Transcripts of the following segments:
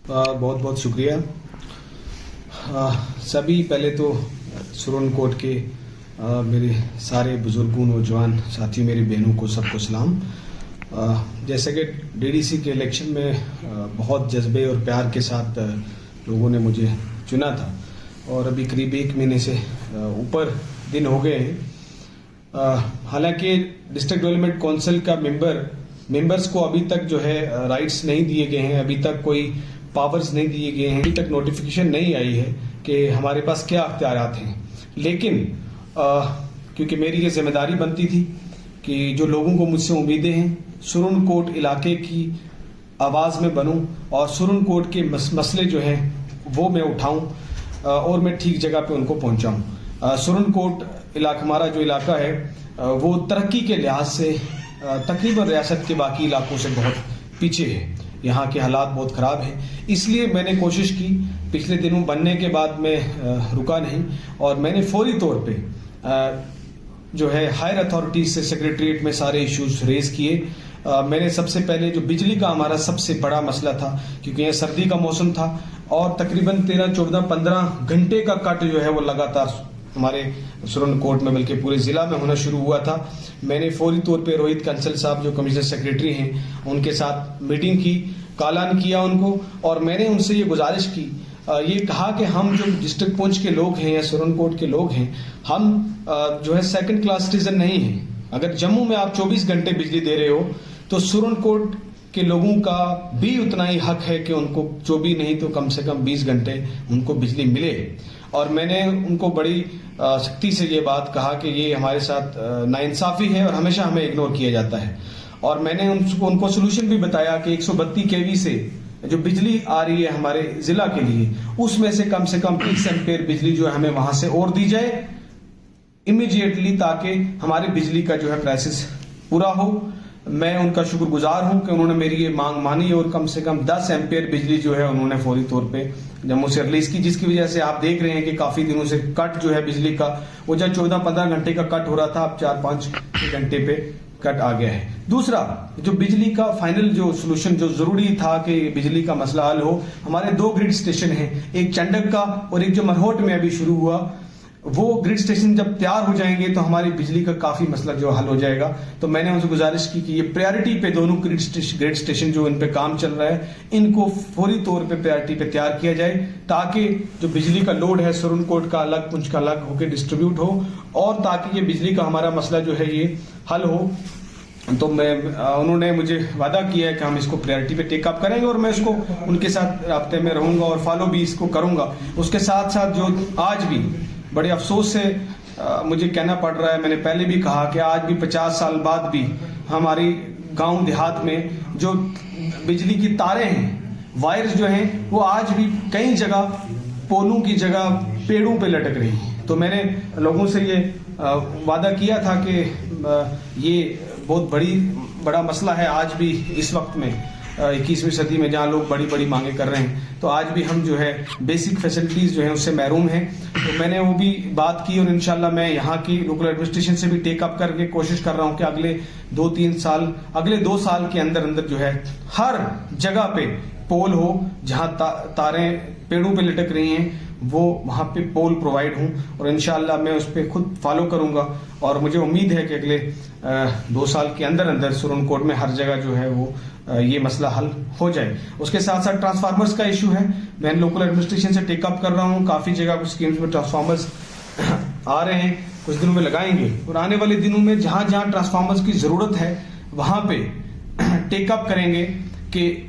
बहुत बहुत शुक्रिया। सभी पहले तो सुरन कोट के मेरे सारे बुजुर्गों, नौजवान साथियों, मेरी बहनों को सबको सलाम। जैसे कि डीडीसी के इलेक्शन में बहुत जज्बे और प्यार के साथ लोगों ने मुझे चुना था और अभी करीब 1 महीने से ऊपर दिन हो गए हैं। हालांकि डिस्ट्रिक्ट डेवलपमेंट काउंसिल का मेंबर्स को अभी तक जो है राइट्स नहीं दिए गए हैं, अभी तक कोई पावर्स नहीं दिए गए हैं, अभी तक नोटिफिकेशन नहीं आई है कि हमारे पास क्या अख्तियारात हैं। लेकिन क्योंकि मेरी ये जिम्मेदारी बनती थी कि जो लोगों को मुझसे उम्मीदें हैं, सुरन कोट इलाके की आवाज़ में बनूं और सुरन कोट के मसले जो हैं वो मैं उठाऊं और मैं ठीक जगह पे उनको पहुंचाऊं। सुरन कोट इलाका, हमारा जो इलाका है वो तरक्की के लिहाज से तकरीबन रियासत के बाकी इलाकों से बहुत पीछे है। यहाँ के हालात बहुत ख़राब हैं, इसलिए मैंने कोशिश की। पिछले दिनों बनने के बाद मैं रुका नहीं और मैंने फौरी तौर पे जो है हायर अथॉरिटीज से सेक्रेटरीट में सारे इश्यूज रेज किए। मैंने सबसे पहले जो बिजली का हमारा सबसे बड़ा मसला था, क्योंकि यह सर्दी का मौसम था और तकरीबन 13, 14, 15 घंटे का कट जो है वो लगातार हमारे सुरन कोट में बल्कि पूरे जिला में होना शुरू हुआ था। मैंने फौरी तौर पे रोहित कंसल साहब जो कमिश्नर सेक्रेटरी हैं उनके साथ मीटिंग की, कालान किया उनको और मैंने उनसे ये गुजारिश की, ये कहा कि हम जो डिस्ट्रिक्ट पुंछ के लोग हैं या सुरन कोट के लोग हैं, हम जो है सेकंड क्लास सिटीजन नहीं हैं। अगर जम्मू में आप 24 घंटे बिजली दे रहे हो तो सुरन कोट के लोगों का भी उतना ही हक है कि उनको 24 नहीं तो कम से कम 20 घंटे उनको बिजली मिले। और मैंने उनको बड़ी सख्ती से ये बात कहा कि ये हमारे साथ नाइंसाफी है और हमेशा हमें इग्नोर किया जाता है। और मैंने उनको सोल्यूशन भी बताया कि 132 केवी से जो बिजली आ रही है हमारे जिला के लिए, उसमें से कम 30 एम्पेयर बिजली जो है हमें वहां से और दी जाए इमीडिएटली, ताकि हमारे बिजली का जो है क्राइसिस पूरा हो। मैं उनका शुक्रगुजार हूं कि उन्होंने मेरी ये मांग मानी और कम से कम 10 एम्पेयर बिजली जो है उन्होंने फौरी तौर पे जम्मू से रिलीज की, जिसकी वजह से आप देख रहे हैं कि काफी दिनों से कट जो है बिजली का, वो जब 14-15 घंटे का कट हो रहा था, अब 4-5 घंटे पे कट आ गया है। दूसरा, जो बिजली का फाइनल जो सोल्यूशन जो जरूरी था कि बिजली का मसला हल हो, हमारे 2 ग्रिड स्टेशन हैं, एक चंडक का और एक जो मरहोट में अभी शुरू हुआ। वो ग्रिड स्टेशन जब तैयार हो जाएंगे तो हमारी बिजली का काफी मसला जो हल हो जाएगा। तो मैंने उनसे गुजारिश की कि ये प्रायोरिटी पे दोनों ग्रिड स्टेशन जो इन पे काम चल रहा है, इनको फौरी तौर पे प्रायोरिटी पे तैयार किया जाए, ताकि जो बिजली का लोड है सुरन कोट का अलग, पुंछ का अलग होकर डिस्ट्रीब्यूट हो और ताकि ये बिजली का हमारा मसला जो है ये हल हो। तो उन्होंने मुझे वादा किया है कि हम इसको प्रायोरिटी पे टेकअप करेंगे और मैं इसको उनके साथ राब्ते में रहूंगा और फॉलो भी इसको करूंगा। उसके साथ साथ जो आज भी बड़े अफसोस से मुझे कहना पड़ रहा है, मैंने पहले भी कहा कि आज भी 50 साल बाद भी हमारी गांव देहात में जो बिजली की तारें हैं, वायर्स जो हैं, वो आज भी कई जगह पोलों की जगह पेड़ों पे लटक रही हैं। तो मैंने लोगों से ये वादा किया था कि ये बहुत बड़ा मसला है आज भी इस वक्त में 21वीं सदी में, जहाँ लोग बड़ी बड़ी मांगे कर रहे हैं, तो आज भी हम जो है बेसिक फैसिलिटीज जो है उससे महरूम हैं। तो मैंने वो भी बात की और इंशाल्लाह मैं यहाँ की लोकल एडमिनिस्ट्रेशन से भी टेकअप करके कोशिश कर रहा हूँ कि अगले 2 साल के अंदर जो है हर जगह पे पोल हो, जहाँ तारें पेड़ों पे लटक रही हैं वो वहाँ पे पोल प्रोवाइड हूँ और इंशाल्लाह मैं उस पर खुद फॉलो करूँगा। और मुझे उम्मीद है कि अगले 2 साल के अंदर सुरन कोट में हर जगह जो है वो ये मसला हल हो जाए। उसके साथ साथ ट्रांसफार्मर्स का इशू है, मैं लोकल एडमिनिस्ट्रेशन से टेकअप कर रहा हूँ। काफ़ी जगह कुछ स्कीम्स में ट्रांसफार्मर्स आ रहे हैं, कुछ दिनों में लगाएंगे और आने वाले दिनों में जहाँ जहाँ ट्रांसफार्मर्स की ज़रूरत है वहाँ पे टेकअप करेंगे कि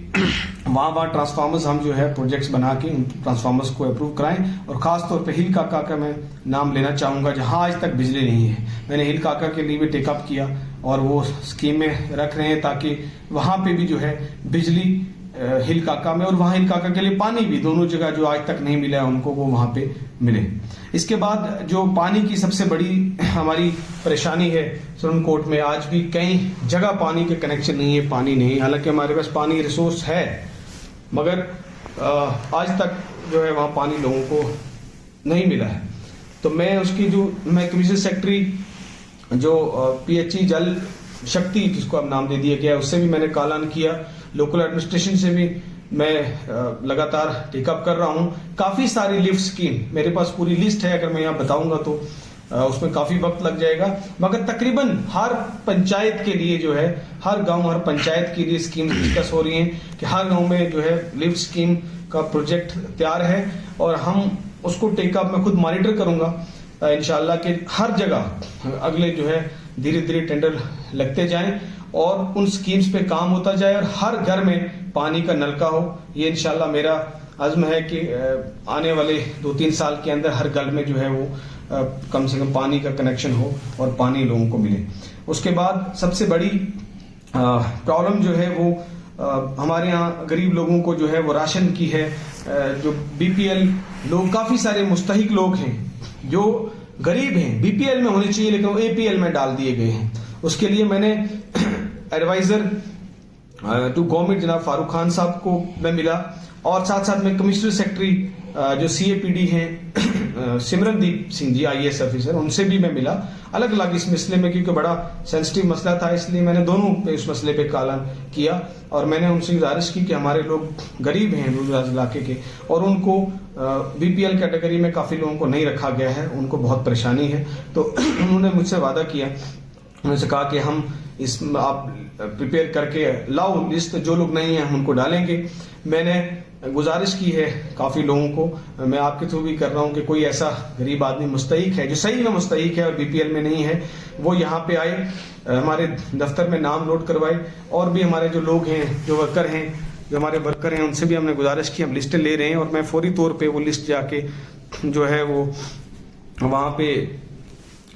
वहाँ ट्रांसफार्मर्स हम जो है प्रोजेक्ट्स बना के उन ट्रांसफार्मर्स को अप्रूव कराएं। और खास तौर पे हिल काका का मैं नाम लेना चाहूँगा, जहाँ आज तक बिजली नहीं है। मैंने हिल काका के लिए भी टेकअप किया और वो स्कीम में रख रहे हैं ताकि वहाँ पे भी जो है बिजली हिल काका में और वहाँ हिल काका के लिए पानी भी, दोनों जगह जो आज तक नहीं मिला है उनको, वो वहाँ पे मिले। इसके बाद जो पानी की सबसे बड़ी हमारी परेशानी है सुरन कोट में, आज भी कई जगह पानी के कनेक्शन नहीं है, पानी नहीं। हालांकि हमारे पास पानी रिसोर्स है मगर आज तक जो है वहाँ पानी लोगों को नहीं मिला है। तो मैं कमिश्नर सेक्रेटरी जो PHE जल शक्ति जिसको अब नाम दे दिया गया है, उससे भी मैंने कालान किया, लोकल एडमिनिस्ट्रेशन से भी मैं लगातार टेकअप कर रहा हूँ। काफ़ी सारी लिफ्ट स्कीम मेरे पास पूरी लिस्ट है, अगर मैं यहाँ बताऊंगा तो उसमें काफ़ी वक्त लग जाएगा, मगर तकरीबन हर पंचायत के लिए जो है, हर गांव हर पंचायत के लिए स्कीम डिस्कस हो रही हैं कि हर गांव में जो है लिफ्ट स्कीम का प्रोजेक्ट तैयार है और हम उसको टेकअप मैं खुद मॉनिटर करूंगा इंशाल्लाह कि हर जगह अगले जो है धीरे धीरे टेंडर लगते जाएं और उन स्कीम्स पे काम होता जाए और हर घर में पानी का नलका हो। ये इंशाल्लाह मेरा अज़्म है कि आने वाले 2-3 साल के अंदर हर घर में जो है वो कम से कम पानी का कनेक्शन हो और पानी लोगों को मिले। उसके बाद सबसे बड़ी प्रॉब्लम जो है वो हमारे यहाँ गरीब लोगों को जो है वो राशन की है। जो बीपीएल लोग, काफी सारे मुस्तहिक लोग हैं जो गरीब हैं, बीपीएल में होने चाहिए लेकिन वो एपीएल में डाल दिए गए हैं। उसके लिए मैंने एडवाइजर टू गवर्नमेंट जनाब फारूक खान साहब को मैं मिला और साथ साथ में कमिश्नर सेक्रेटरी जो सीएपीडी हैं सिमरनदीप सिंह जी आईएएस ऑफिसर, उनसे भी मैं मिला अलग अलग इस मसले में, क्योंकि बड़ा सेंसिटिव मसला था, इसलिए मैंने दोनों पे इस मसले पे कालन किया और मैंने उनसे गुजारिश की कि हमारे लोग गरीब हैं रूरल इलाके के और उनको बीपीएल कैटेगरी में काफी लोगों को नहीं रखा गया है, उनको बहुत परेशानी है। तो उन्होंने मुझसे वादा किया, उन्होंने कहा कि हम इस आप प्रिपेयर करके लाओ लिस्ट, जो लोग नहीं हैं हम उनको डालेंगे। मैंने गुजारिश की है काफी लोगों को, मैं आपके थ्रू भी कर रहा हूं कि कोई ऐसा गरीब आदमी मुस्तहिक है जो सही में मुस्तहिक है और बीपीएल में नहीं है, वो यहाँ पे आए, हमारे दफ्तर में नाम नोट करवाए। और भी हमारे जो लोग हैं, जो वर्कर हैं, जो हमारे वर्कर हैं, उनसे भी हमने गुजारिश की, हम लिस्टें ले रहे हैं और मैं फौरी तौर पर वो लिस्ट जाके जो है वो वहाँ पे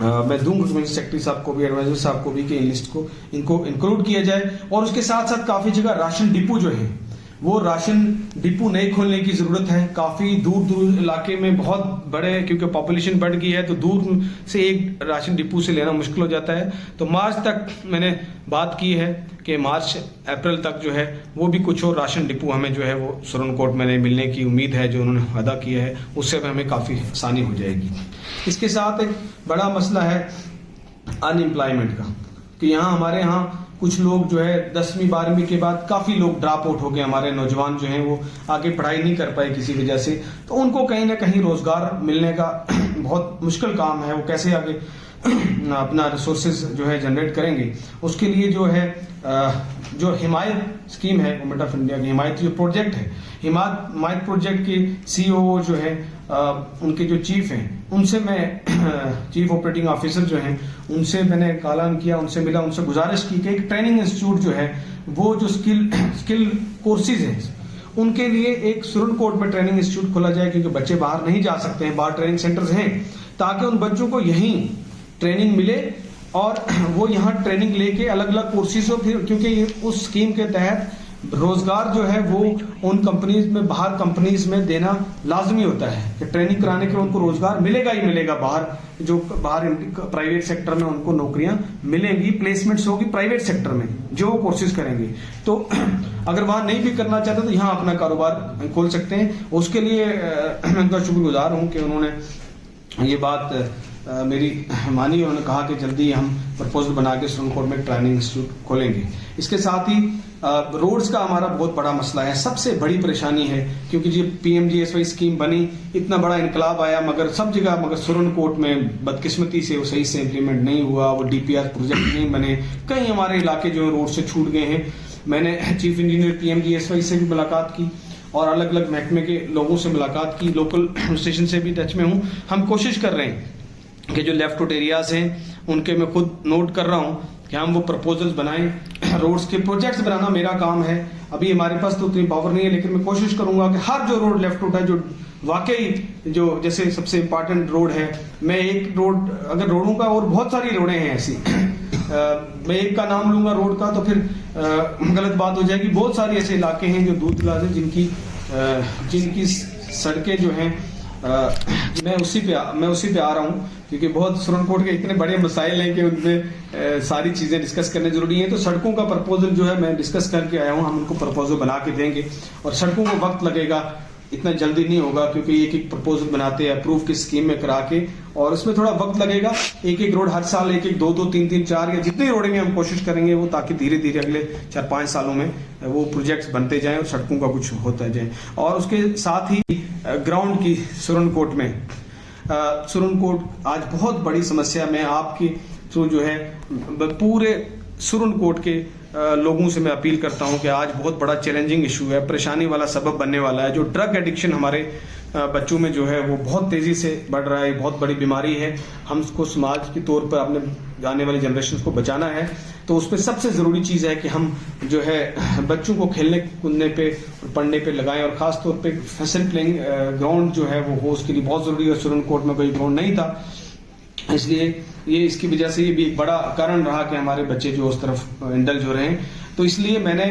मैं दूंगा कमिश्नर सेक्रेटरी साहब को भी, एडवाइजर साहब को भी कि लिस्ट को इनको इंक्लूड किया जाए। और उसके साथ साथ काफी जगह राशन डिपो जो है वो राशन डिपो नए खोलने की जरूरत है। काफी दूर दूर इलाके में बहुत बड़े, क्योंकि पॉपुलेशन बढ़ गई है तो दूर से एक राशन डिपो से लेना मुश्किल हो जाता है। तो मार्च तक मैंने बात की है कि मार्च अप्रैल तक जो है वो भी कुछ और राशन डिपो हमें जो है वो सुरनकोट में मिलने की उम्मीद है, जो उन्होंने वादा किया है, उससे हमें काफ़ी आसानी हो जाएगी। इसके साथ एक बड़ा मसला है अनएम्प्लॉयमेंट का, कि यहाँ हमारे यहाँ कुछ लोग जो है 10वीं 12वीं के बाद काफ़ी लोग ड्रॉप आउट हो गए, हमारे नौजवान जो हैं वो आगे पढ़ाई नहीं कर पाए किसी वजह से, तो उनको कहीं ना कहीं रोजगार मिलने का बहुत मुश्किल काम है। वो कैसे आगे अपना रिसोर्सेज जो है जनरेट करेंगे, उसके लिए जो है जो हिमायत स्कीम है गवर्नमेंट ऑफ इंडिया की, हिमायत जो प्रोजेक्ट है, हिमायत प्रोजेक्ट के सीईओ जो है उनके जो चीफ हैं, उनसे मैं चीफ ऑपरेटिंग ऑफिसर जो हैं उनसे मैंने कालान किया, उनसे मिला, उनसे गुजारिश की कि एक ट्रेनिंग इंस्टीट्यूट जो है वो जो स्किल कोर्सेज हैं उनके लिए एक सुरनकोट में ट्रेनिंग इंस्टीट्यूट खोला जाए, क्योंकि बच्चे बाहर नहीं जा सकते हैं, बाहर ट्रेनिंग सेंटर्स हैं, ताकि उन बच्चों को यहीं ट्रेनिंग मिले और वो यहाँ ट्रेनिंग लेके अलग अलग कोर्सेज हो, फिर क्योंकि उस स्कीम के तहत रोजगार जो है वो उन कंपनीज में, बाहर कंपनीज में देना लाजमी होता है कि ट्रेनिंग कराने के उनको रोजगार मिलेगा ही मिलेगा। बाहर जो बाहर प्राइवेट सेक्टर में उनको नौकरियां मिलेंगी, प्लेसमेंट्स होगी प्राइवेट सेक्टर में जो वो कोर्सेज करेंगे। तो अगर वहां नहीं भी करना चाहते तो यहाँ अपना कारोबार खोल सकते हैं। उसके लिए मैं उनका शुक्रगुजार हूँ कि उन्होंने ये बात मेरी मानी, उन्होंने कहा कि जल्दी हम प्रपोजल बना के सुरनकोट में ट्रेनिंग इंस्टीट्यूट खोलेंगे। इसके साथ ही रोड्स का हमारा बहुत बड़ा मसला है, सबसे बड़ी परेशानी है, क्योंकि ये पीएमजीएसवाई स्कीम बनी, इतना बड़ा इनकलाब आया, मगर सब जगह, मगर सुरनकोट में बदकिस्मती से वो सही से इम्प्लीमेंट नहीं हुआ, वो डीपीआर प्रोजेक्ट नहीं बने, कई हमारे इलाके जो रोड से छूट गए हैं। मैंने चीफ इंजीनियर पीएमजीएसवाई से भी मुलाकात की और अलग अलग महकमे के लोगों से मुलाकात की, लोकल एडमिनिस्ट्रेशन से भी टच में हूँ। हम कोशिश कर रहे हैं कि जो लेफ्ट आउट एरियाज हैं उनके मैं खुद नोट कर रहा हूँ कि हम वो प्रपोजल्स बनाएं। रोड्स के प्रोजेक्ट्स बनाना मेरा काम है, अभी हमारे पास तो उतनी पावर नहीं है, लेकिन मैं कोशिश करूंगा कि हर जो रोड लेफ्ट आउट है, जो वाकई जो जैसे सबसे इम्पोर्टेंट रोड है, मैं एक रोड, अगर रोडों का, और बहुत सारी रोडें हैं ऐसी मैं एक का नाम लूंगा रोड का तो फिर गलत बात हो जाएगी। बहुत सारे ऐसे इलाके हैं जो दूर दराज है, जिनकी सड़कें जो हैं मैं उसी पे आ रहा हूँ, क्योंकि बहुत सुरनकोट के इतने बड़े मसाइल हैं कि उनमें सारी चीजें डिस्कस करने जरूरी हैं। तो सड़कों का प्रपोजल जो है मैं डिस्कस करके आया हूँ, हम उनको प्रपोजल बना के देंगे और सड़कों को वक्त लगेगा इतना जल्दी नहीं होगा, क्योंकि एक एक प्रपोजल बनाते हैं अप्रूव की स्कीम में करा के, और उसमें थोड़ा वक्त लगेगा। एक एक रोड हर साल एक एक दो दो तीन तीन चार या जितने रोडेंगे हम कोशिश करेंगे वो, ताकि धीरे धीरे अगले 4-5 सालों में वो प्रोजेक्ट्स बनते जाएं और सड़कों का कुछ होता जाए। और उसके साथ ही ग्राउंड की सुरनकोट में सुरनकोट आज बहुत बड़ी समस्या में आपकी जो है पूरे सुरनकोट के लोगों से मैं अपील करता हूं कि आज बहुत बड़ा चैलेंजिंग इशू है, परेशानी वाला सबब बनने वाला है। जो ड्रग एडिक्शन हमारे बच्चों में जो है वो बहुत तेजी से बढ़ रहा है, बहुत बड़ी बीमारी है। हमको समाज के तौर पर अपने आने वाली जनरेशन को बचाना है, तो उसमें सबसे ज़रूरी चीज़ है कि हम जो है बच्चों को खेलने कूदने पे पढ़ने पे लगाएं, और ख़ास तौर पे फैसिलिटी प्लेइंग ग्राउंड जो है वो हो, उसके लिए बहुत ज़रूरी है। सुरनकोट में कोई ग्राउंड नहीं था, इसलिए ये इसकी वजह से ये भी एक बड़ा कारण रहा कि हमारे बच्चे जो उस तरफ इंडल्ज हो रहे हैं। तो इसलिए मैंने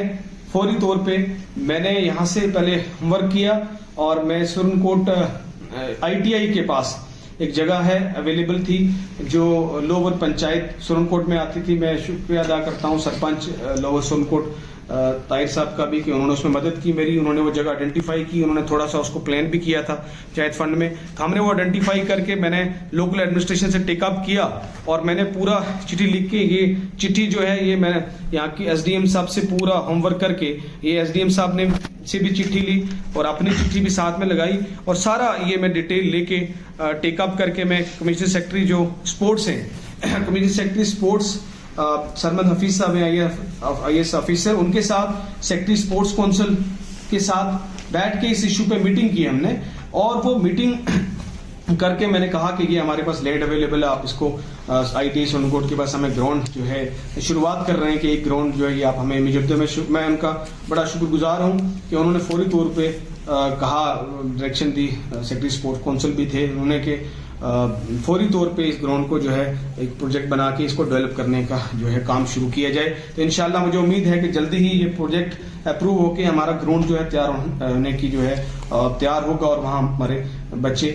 फौरी तौर पे मैंने यहाँ से पहले होमवर्क किया, और मैं सुरनकोट ITI के पास एक जगह है अवेलेबल थी जो लोअर पंचायत सुरनकोट में आती थी। मैं शुक्रिया अदा करता हूँ सरपंच लोअर सुरनकोट ताहिर साहब का भी, कि उन्होंने उसमें मदद की मेरी। उन्होंने वो जगह आइडेंटिफाई की, उन्होंने थोड़ा सा उसको प्लान भी किया था पंचायत फंड में। तो हमने वो आइडेंटिफाई करके मैंने लोकल एडमिनिस्ट्रेशन से टेकअप किया, और मैंने पूरा चिट्ठी लिख के, ये चिट्ठी जो है ये मैंने यहाँ की SDM साहब से पूरा होमवर्क करके, ये SDM साहब ने से भी चिट्ठी ली और अपनी चिट्ठी भी साथ में लगाई, और सारा ये मैं डिटेल लेके टेकअप करके मैं कमिश्नर सेक्रेटरी जो स्पोर्ट्स हैं commissioner secretary sports Sarmad Hafeez साहब हैं IAS ऑफिसर, उनके साथ सेक्रेटरी स्पोर्ट्स काउंसिल के साथ बैठ के इस इशू पे मीटिंग की हमने। और वो मीटिंग करके मैंने कहा कि ये हमारे पास लैंड अवेलेबल है, आप इसको ITI सुरनकोट के पास हमें ग्राउंड जो है शुरुआत कर रहे हैं कि एक ग्राउंड जो है ये आप हमें इमीडिएट। मैं उनका बड़ा शुक्रगुजार हूँ कि उन्होंने फौरी तौर पे कहा, डायरेक्शन दी, सेक्रेटरी स्पोर्ट्स काउंसिल भी थे उन्होंने के फौरी तौर पे इस ग्राउंड को जो है एक प्रोजेक्ट बना के इसको डेवलप करने का जो है काम शुरू किया जाए। तो इंशाल्लाह मुझे उम्मीद है कि जल्दी ही ये प्रोजेक्ट अप्रूव होके हमारा ग्राउंड जो है तैयार होने की जो है तैयार होगा, और वहाँ हमारे बच्चे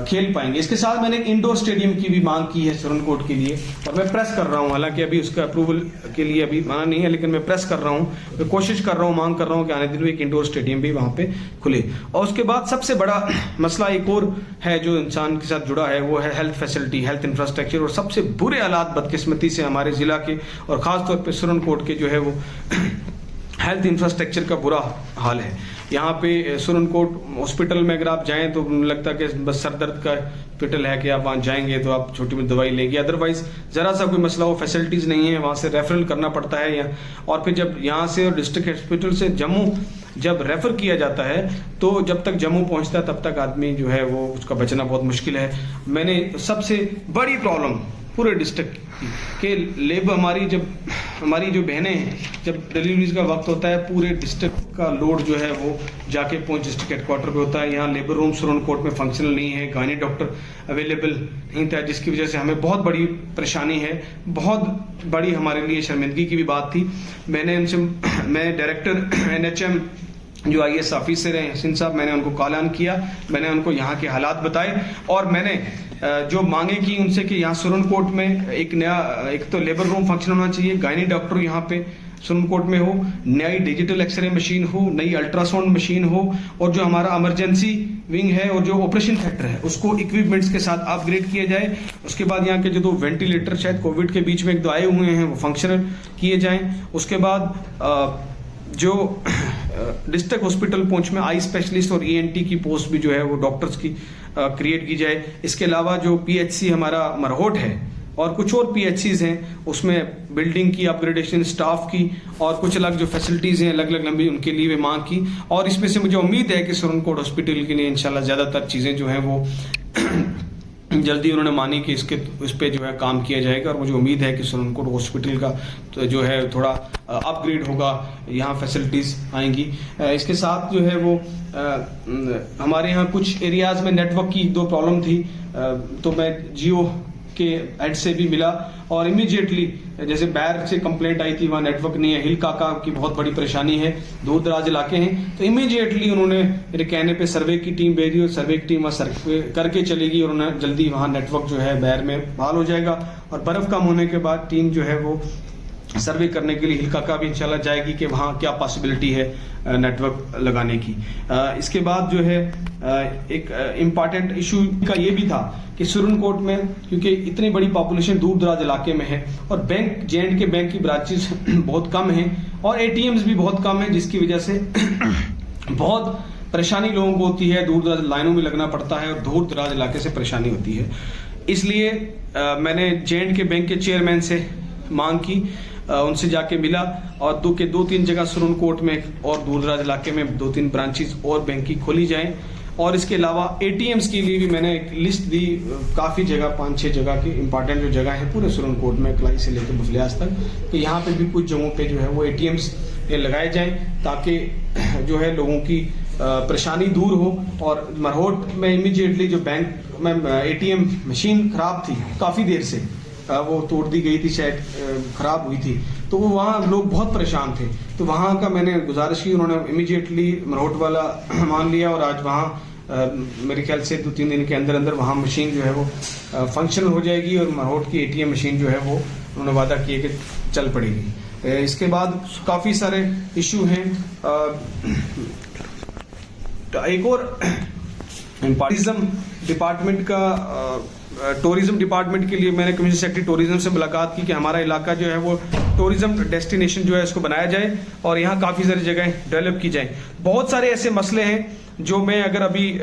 खेल पाएंगे। इसके साथ मैंने एक इंडोर स्टेडियम की भी मांग की है सुरनकोट के लिए, और मैं प्रेस कर रहा हूं, हालांकि अभी उसका अप्रूवल के लिए अभी माना नहीं है, लेकिन मैं प्रेस कर रहा हूं, मैं कोशिश कर रहा हूं, मांग कर रहा हूं कि आने दिनों एक इंडोर स्टेडियम भी वहां पे खुले। और उसके बाद सबसे बड़ा मसला एक और है जो इंसान के साथ जुड़ा है, वो है हेल्थ फैसिलिटी, हेल्थ इंफ्रास्ट्रक्चर। और सबसे बुरे हालात बदकिस्मती से हमारे जिला के और खास तौर पर सुरनकोट के जो है वो हेल्थ इंफ्रास्ट्रक्चर का बुरा हाल है। यहाँ पे सुरनकोट हॉस्पिटल में अगर आप जाएं तो लगता है कि बस सर दर्द का हॉस्पिटल है कि आप वहाँ जाएंगे तो आप छोटी मोटी दवाई लेंगे, अदरवाइज जरा सा कोई मसला हो, फैसिलिटीज नहीं है, वहाँ से रेफरल करना पड़ता है यहाँ। और फिर जब यहाँ से डिस्ट्रिक्ट हॉस्पिटल से जम्मू जब रेफर किया जाता है तो जब तक जम्मू पहुँचता है तब तक आदमी जो है वो उसका बचना बहुत मुश्किल है। मैंने सबसे बड़ी प्रॉब्लम पूरे डिस्ट्रिक्ट के लेबर हमारी जो बहनें हैं, जब डिलीवरीज का वक्त होता है पूरे डिस्ट्रिक्ट का लोड जो है वो जाके पहुंच डिस्ट्रिक्ट हेडक्वार्टर पे होता है। यहाँ लेबर रूम सुरनकोट में फंक्शनल नहीं है, गायनी डॉक्टर अवेलेबल नहीं था, जिसकी वजह से हमें बहुत बड़ी परेशानी है, बहुत बड़ी हमारे लिए शर्मिंदगी की भी बात थी। मैं डायरेक्टर NHM जो IAS ऑफिसर हैं हसीन साहब, मैंने उनको कॉल ऑन किया, मैंने उनको यहाँ के हालात बताए, और मैंने जो मांगे की उनसे कि यहाँ सुरनकोट में एक नया, एक तो लेबर रूम फंक्शन होना चाहिए, गायनी डॉक्टर यहाँ पे सुरनकोट में हो, नई डिजिटल एक्सरे मशीन हो, नई अल्ट्रासाउंड मशीन हो, और जो हमारा इमरजेंसी विंग है और जो ऑपरेशन थिएटर है उसको इक्विपमेंट्स के साथ अपग्रेड किया जाए। उसके बाद यहाँ के जो 2 वेंटिलेटर शायद कोविड के बीच में 1-2 आए हुए हैं वो फंक्शनल किए जाएं। उसके बाद जो डिस्ट्रिक्ट हॉस्पिटल पुंछ में आई स्पेशलिस्ट और ENT की पोस्ट भी जो है वो डॉक्टर्स की क्रिएट की जाए। इसके अलावा जो PHC हमारा मरहोट है और कुछ और PHCs हैं उसमें बिल्डिंग की अपग्रेडेशन, स्टाफ की और कुछ अलग जो फैसिलिटीज हैं अलग अलग लंबी, उनके लिए भी मांग की। और इसमें से मुझे उम्मीद है कि सुरनकोट हॉस्पिटल के लिए इंशाल्लाह ज़्यादातर चीज़ें जो हैं वो जल्दी उन्होंने मानी कि इस पे जो है काम किया जाएगा, और मुझे उम्मीद है कि सुरनकोट हॉस्पिटल का तो जो है थोड़ा अपग्रेड होगा, यहाँ फैसिलिटीज आएंगी। इसके साथ जो है वो हमारे यहाँ कुछ एरियाज में नेटवर्क की 2 प्रॉब्लम थी, तो मैं जियो के हेड से भी मिला और इमीडिएटली जैसे बैर से कंप्लेंट आई थी, वहाँ नेटवर्क नहीं है, हिल काका की बहुत बड़ी परेशानी है, दूर दराज इलाके हैं, तो इमीडिएटली उन्होंने मेरे कहने पे सर्वे की टीम भेजी और सर्वे की टीम वहाँ सर्वे करके चलेगी और उन्हें जल्दी वहाँ नेटवर्क जो है बैर में बहाल हो जाएगा। और बर्फ कम होने के बाद टीम जो है वो सर्वे करने के लिए हिलका भी इंशाल्लाह जाएगी कि वहाँ क्या पॉसिबिलिटी है नेटवर्क लगाने की। इसके बाद जो है एक इम्पॉर्टेंट इशू का ये भी था कि सुरनकोट में क्योंकि इतनी बड़ी पॉपुलेशन दूर दराज इलाके में है और बैंक जे के बैंक की ब्रांचेस बहुत कम हैं और ATMs भी बहुत कम है, जिसकी वजह से बहुत परेशानी लोगों को होती है, दूर दराज लाइनों में लगना पड़ता है और दूर दराज इलाके से परेशानी होती है। इसलिए मैंने जे बैंक के चेयरमैन से मांग की, उनसे जाके मिला और दो तीन जगह सुरनकोट में और दूर दराज इलाके में 2-3 ब्रांचेस और बैंक की खोली जाएं। और इसके अलावा ATMs के लिए भी मैंने एक लिस्ट दी, काफ़ी जगह 5-6 जगह की इंपॉर्टेंट जो जगह है पूरे सुरनकोट में, कलाई से लेकर बुफलियास तक, तो यहाँ पे भी कुछ जगहों पे जो है वो ATMs लगाए जाएं ताकि जो है लोगों की परेशानी दूर हो। और मरहोट में इमीडिएटली जो बैंक में ATM मशीन खराब थी, काफ़ी देर से वो तोड़ दी गई थी, शायद खराब हुई थी, तो वो वहाँ लोग बहुत परेशान थे। तो वहाँ का मैंने गुजारिश की, उन्होंने इमीडिएटली मरहोट वाला मान लिया और आज वहाँ मेरे ख्याल से 2-3 दिन के अंदर अंदर वहाँ मशीन जो है वो फंक्शनल हो जाएगी और मरहोट की ATM मशीन जो है वो उन्होंने वादा किए कि चल पड़ेगी। इसके बाद काफ़ी सारे इशू हैं। एक और टूरिज्म डिपार्टमेंट का टूरिज्म डिपार्टमेंट के लिए मैंने कमिश्नर सेक्रेटरी टूरिज्म से मुलाकात की कि हमारा इलाका जो है वो टूरिज्म डेस्टिनेशन जो है इसको बनाया जाए और यहाँ काफ़ी सारी जगहें डेवलप की जाएं। बहुत सारे ऐसे मसले हैं जो मैं अगर अभी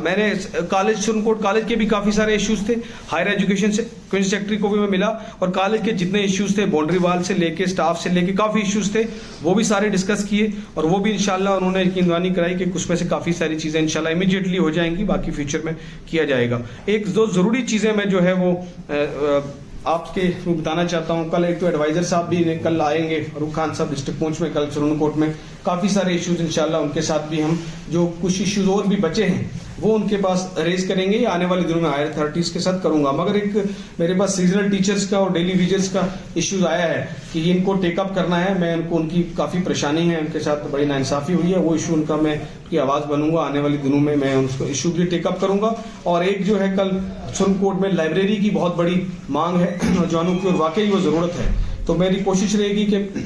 मैंने कॉलेज सुरनकोट कॉलेज के भी काफ़ी सारे इश्यूज थे, हायर एजुकेशन से कमिश्नर सेक्रेटरी को भी मैं मिला और कॉलेज के जितने इश्यूज थे, बाउंड्री वाल से लेके स्टाफ से लेके काफ़ी इश्यूज थे, वो भी सारे डिस्कस किए और वो भी इंशाल्लाह उन्होंने यकीनदवानी कराई कि कुछ में से काफ़ी सारी चीज़ें इंशाल्लाह इमीडिएटली हो जाएंगी, बाकी फ्यूचर में किया जाएगा। एक दो ज़रूरी चीज़ें मैं जो है वो आपके बताना चाहता हूँ। कल एक तो एडवाइजर साहब भी कल आएंगे, रूख खान साहब डिस्ट्रिक्ट पहुंच में कल सुरनकोट में, काफ़ी सारे इश्यूज इंशाल्लाह उनके साथ भी हम जो कुछ इश्यूज और भी बचे हैं वो उनके पास रेज करेंगे। आने वाले दिनों में हायर अथॉरिटीज के साथ करूंगा। मगर एक मेरे पास सीजनल टीचर्स का और डेली विजर्स का इश्यूज आया है कि इनको टेकअप करना है, मैं उनको उनकी काफ़ी परेशानी है, उनके साथ बड़ी नाइंसाफ़ी हुई है, वो इशू उनका मैं की आवाज़ बनूंगा। आने वाले दिनों में मैं उसको इशू भी टेकअप करूंगा। और एक जो है कल सुरनकोट में लाइब्रेरी की बहुत बड़ी मांग है नौजवानों की और वाकई वो ज़रूरत है, तो मेरी कोशिश रहेगी कि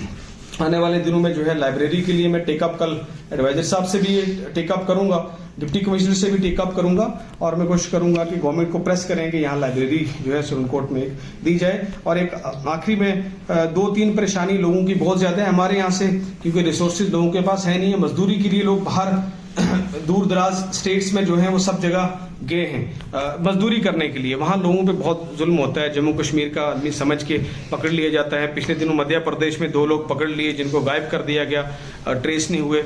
आने वाले दिनों में जो है लाइब्रेरी के लिए मैं टेकअप कल एडवाइजर साहब से भी टेकअप करूंगा, डिप्टी कमिश्नर से भी टेकअप करूंगा और मैं कोशिश करूंगा कि गवर्नमेंट को प्रेस करेंगे यहाँ लाइब्रेरी जो है सुरनकोट में दी जाए। और एक आखिरी में 2-3 परेशानी लोगों की बहुत ज़्यादा है हमारे यहाँ से, क्योंकि रिसोर्सेज लोगों के पास है नहीं है। मजदूरी के लिए लोग बाहर दूर दराज स्टेट्स में जो है वो सब जगह गए हैं मजदूरी करने के लिए, वहाँ लोगों पे बहुत जुल्म होता है। जम्मू कश्मीर का आदमी समझ के पकड़ लिया जाता है। पिछले दिनों मध्य प्रदेश में 2 लोग पकड़ लिए जिनको गायब कर दिया गया, ट्रेस नहीं हुए।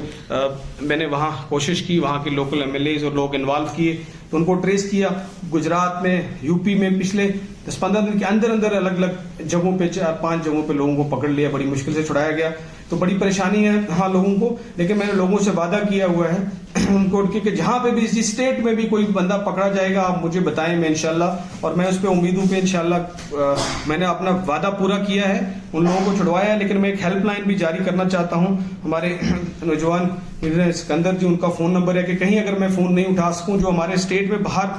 मैंने वहाँ कोशिश की, वहाँ के लोकल MLAs और लोग इन्वॉल्व किए तो उनको ट्रेस किया। गुजरात में, यूपी में पिछले 10-15 दिन के अंदर अंदर अलग अलग जगहों पे 4-5 जगहों पे लोगों को पकड़ लिया, बड़ी मुश्किल से छुड़ाया गया। तो बड़ी परेशानी है हाँ लोगों को, लेकिन मैंने लोगों से वादा किया हुआ है उनको कि जहाँ पे भी जिस स्टेट में भी कोई बंदा पकड़ा जाएगा आप मुझे बताएं, मैं इंशाल्लाह, और मैं उस पर उम्मीद हूँ कि इंशाल्लाह मैंने अपना वादा पूरा किया है, उन लोगों को छुड़वाया है। लेकिन मैं एक हेल्पलाइन भी जारी करना चाहता हूँ। हमारे नौजवान सिकंदर जी, उनका फ़ोन नंबर है कि कहीं अगर मैं फ़ोन नहीं उठा सकूँ, जो हमारे स्टेट में बाहर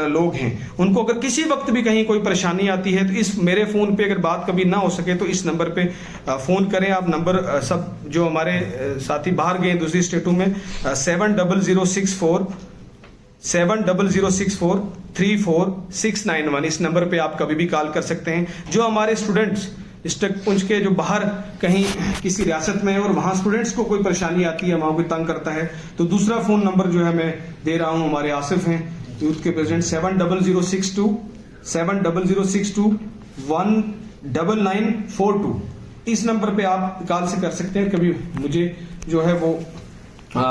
लोग हैं, उनको अगर किसी वक्त भी कहीं कोई परेशानी आती है तो इस मेरे फ़ोन पे अगर बात कभी ना हो सके तो इस नंबर पे फ़ोन करें आप। नंबर सब जो हमारे साथी बाहर गए दूसरी स्टेटों में 7006434691, इस नंबर पे आप कभी भी कॉल कर सकते हैं। जो हमारे स्टूडेंट्स डिस्ट्रिक्ट पुंछ के जो बाहर कहीं किसी रियासत में है और वहाँ स्टूडेंट्स को कोई परेशानी आती है, वहाँ कोई तंग करता है, तो दूसरा फ़ोन नंबर जो है मैं दे रहा हूँ, हमारे आसिफ हैं यूथ के प्रेसिडेंट, 7062 इस नंबर पे आप कॉल से कर सकते हैं। कभी मुझे जो है वो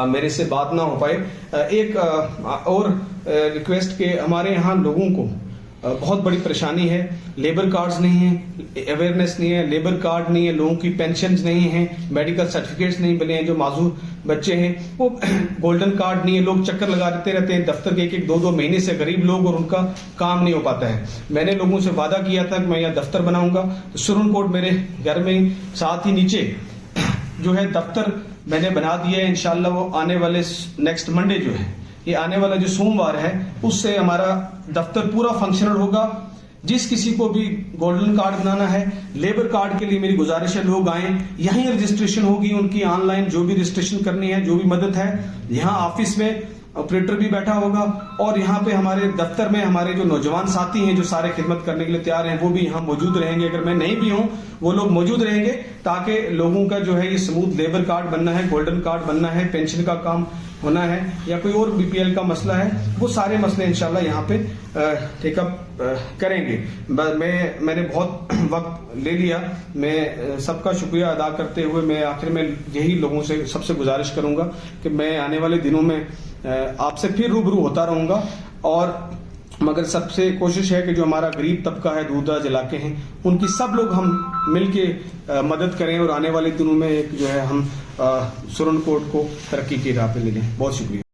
मेरे से बात ना हो पाए। एक और रिक्वेस्ट के हमारे यहाँ लोगों को बहुत बड़ी परेशानी है, लेबर कार्ड्स नहीं है, अवेयरनेस नहीं है, लेबर कार्ड नहीं है, लोगों की पेंशन्स नहीं है, मेडिकल सर्टिफिकेट्स नहीं बने हैं। जो माजूर बच्चे हैं वो गोल्डन कार्ड नहीं है, लोग चक्कर लगाते रहते हैं दफ्तर के 1-2 महीने से, गरीब लोग, और उनका काम नहीं हो पाता है। मैंने लोगों से वादा किया था कि मैं यहाँ दफ्तर बनाऊंगा, तो सुरनकोट मेरे घर में साथ ही नीचे जो है दफ्तर मैंने बना दिया है। इंशाल्लाह वो आने वाले नेक्स्ट मंडे जो है, ये आने वाला जो सोमवार है, उससे हमारा दफ्तर पूरा फंक्शनल होगा। जिस किसी को भी गोल्डन कार्ड बनाना है, लेबर कार्ड के लिए मेरी गुजारिश है, लोग आए, यहीं रजिस्ट्रेशन होगी उनकी ऑनलाइन, जो भी रजिस्ट्रेशन करनी है, जो भी मदद है, यहाँ ऑफिस में ऑपरेटर भी बैठा होगा और यहाँ पे हमारे दफ्तर में हमारे जो नौजवान साथी हैं जो सारे खिदमत करने के लिए तैयार हैं वो भी यहाँ मौजूद रहेंगे। अगर मैं नहीं भी हूँ वो लोग मौजूद रहेंगे ताकि लोगों का जो है ये स्मूथ लेबर कार्ड बनना है, गोल्डन कार्ड बनना है, पेंशन का काम होना है या कोई और बीपीएल का मसला है, वो सारे मसले इंशाल्लाह यहाँ पे टेकअप करेंगे। मैंने बहुत वक्त ले लिया, मैं सबका शुक्रिया अदा करते हुए मैं आखिर में यही लोगों से सबसे गुजारिश करूंगा कि मैं आने वाले दिनों में आपसे फिर रूबरू होता रहूंगा और मगर सबसे कोशिश है कि जो हमारा गरीब तबका है, दूर-दराज इलाके हैं, उनकी सब लोग हम मिलके मदद करें और आने वाले दिनों में एक जो है हम सुरनकोट को तरक्की की राह पे ले लें। बहुत शुक्रिया।